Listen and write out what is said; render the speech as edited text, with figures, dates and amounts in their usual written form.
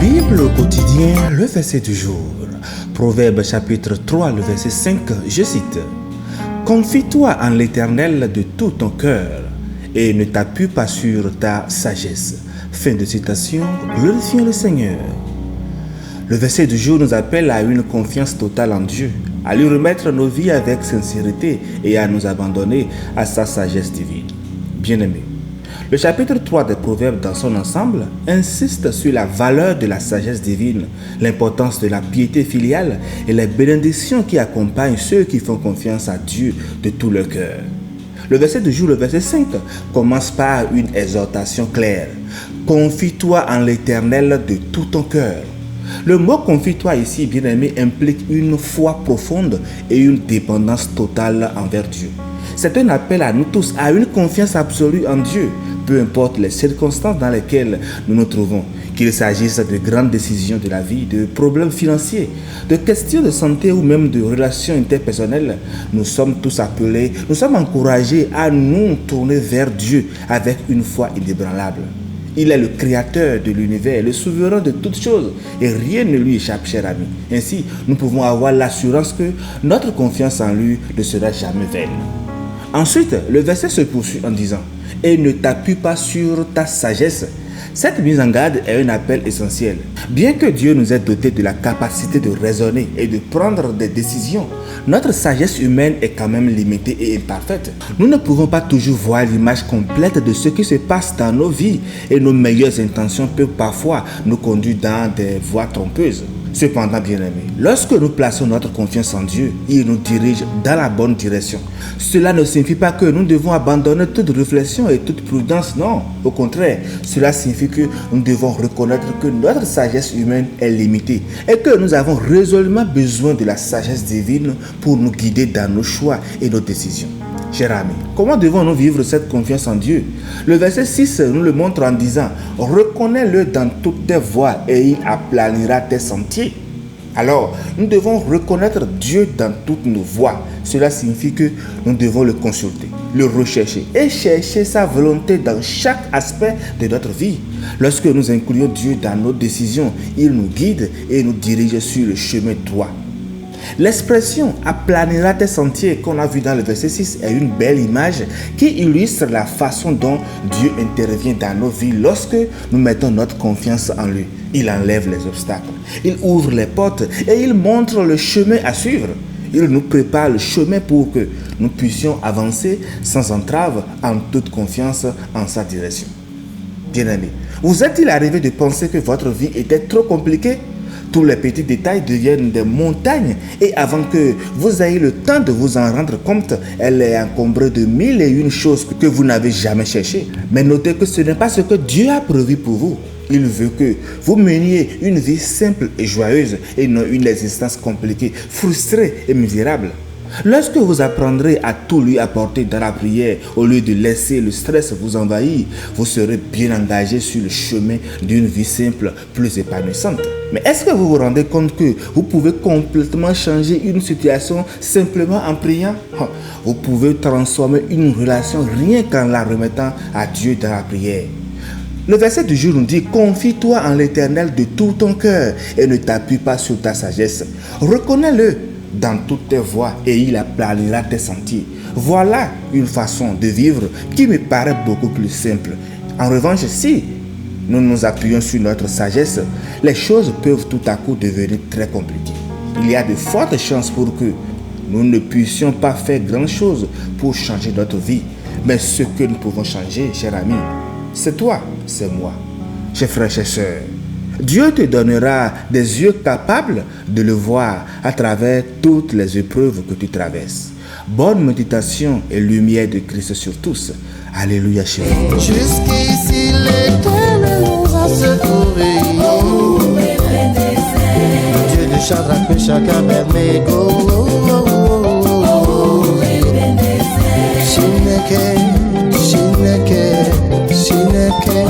Bible au quotidien, le verset du jour. Proverbe chapitre 3, le verset 5, je cite. Confie-toi en l'Éternel de tout ton cœur et ne t'appuie pas sur ta sagesse. Fin de citation, glorifions le Seigneur. Le verset du jour nous appelle à une confiance totale en Dieu, à lui remettre nos vies avec sincérité et à nous abandonner à sa sagesse divine. Bien-aimés, le chapitre 3 des Proverbes dans son ensemble insiste sur la valeur de la sagesse divine, l'importance de la piété filiale et les bénédictions qui accompagnent ceux qui font confiance à Dieu de tout leur cœur. Le verset du jour, le verset 5, commence par une exhortation claire. Confie-toi en l'Éternel de tout ton cœur. Le mot confie-toi ici, bien-aimé, implique une foi profonde et une dépendance totale envers Dieu. C'est un appel à nous tous à une confiance absolue en Dieu, peu importe les circonstances dans lesquelles nous nous trouvons, qu'il s'agisse de grandes décisions de la vie, de problèmes financiers, de questions de santé ou même de relations interpersonnelles. Nous sommes tous appelés, nous sommes encouragés à nous tourner vers Dieu avec une foi inébranlable. Il est le créateur de l'univers, le souverain de toutes choses et rien ne lui échappe, cher ami. Ainsi, nous pouvons avoir l'assurance que notre confiance en lui ne sera jamais vaine. Ensuite, le verset se poursuit en disant « Et ne t'appuie pas sur ta sagesse ». Cette mise en garde est un appel essentiel. Bien que Dieu nous ait dotés de la capacité de raisonner et de prendre des décisions, notre sagesse humaine est quand même limitée et imparfaite. Nous ne pouvons pas toujours voir l'image complète de ce qui se passe dans nos vies et nos meilleures intentions peuvent parfois nous conduire dans des voies trompeuses. Cependant, bien-aimés, lorsque nous plaçons notre confiance en Dieu, il nous dirige dans la bonne direction. Cela ne signifie pas que nous devons abandonner toute réflexion et toute prudence, non. Au contraire, cela signifie que nous devons reconnaître que notre sagesse humaine est limitée et que nous avons résolument besoin de la sagesse divine pour nous guider dans nos choix et nos décisions. Chers amis, comment devons-nous vivre cette confiance en Dieu? Le verset 6 nous le montre en disant « Reconnais-le dans toutes tes voies et il aplanira tes sentiers ». Alors, nous devons reconnaître Dieu dans toutes nos voies. Cela signifie que nous devons le consulter, le rechercher et chercher sa volonté dans chaque aspect de notre vie. Lorsque nous incluons Dieu dans nos décisions, il nous guide et nous dirige sur le chemin droit. L'expression « aplanira tes sentiers » qu'on a vu dans le verset 6 est une belle image qui illustre la façon dont Dieu intervient dans nos vies lorsque nous mettons notre confiance en lui. Il enlève les obstacles, il ouvre les portes et il montre le chemin à suivre. Il nous prépare le chemin pour que nous puissions avancer sans entrave en toute confiance en sa direction. Bien-aimés, vous est-il arrivé de penser que votre vie était trop compliquée? Tous les petits détails deviennent des montagnes et avant que vous ayez le temps de vous en rendre compte, elle est encombrée de 1001 choses que vous n'avez jamais cherchées. Mais notez que ce n'est pas ce que Dieu a prévu pour vous. Il veut que vous meniez une vie simple et joyeuse et non une existence compliquée, frustrée et misérable. Lorsque vous apprendrez à tout lui apporter dans la prière, au lieu de laisser le stress vous envahir, vous serez bien engagé sur le chemin d'une vie simple, plus épanouissante. Mais est-ce que vous vous rendez compte que vous pouvez complètement changer une situation simplement en priant? Vous pouvez transformer une relation rien qu'en la remettant à Dieu dans la prière. Le verset du jour nous dit « Confie-toi en l'Éternel de tout ton cœur et ne t'appuie pas sur ta sagesse. Reconnais-le dans toutes tes voies et il aplanira tes sentiers. » Voilà une façon de vivre qui me paraît beaucoup plus simple. En revanche, si nous nous appuyons sur notre sagesse, les choses peuvent tout à coup devenir très compliquées. Il y a de fortes chances pour que nous ne puissions pas faire grand-chose pour changer notre vie. Mais ce que nous pouvons changer, cher ami, c'est toi, c'est moi. Chers frères, chers sœurs, Dieu te donnera des yeux capables de le voir à travers toutes les épreuves que tu traverses. Bonne méditation et lumière de Christ sur tous. Alléluia, chez vous. Jusqu'ici l'Éternel nous a secourus. Dieu de Shadrach, Meshach, Abednego. Shineke, Shineke, Shineke.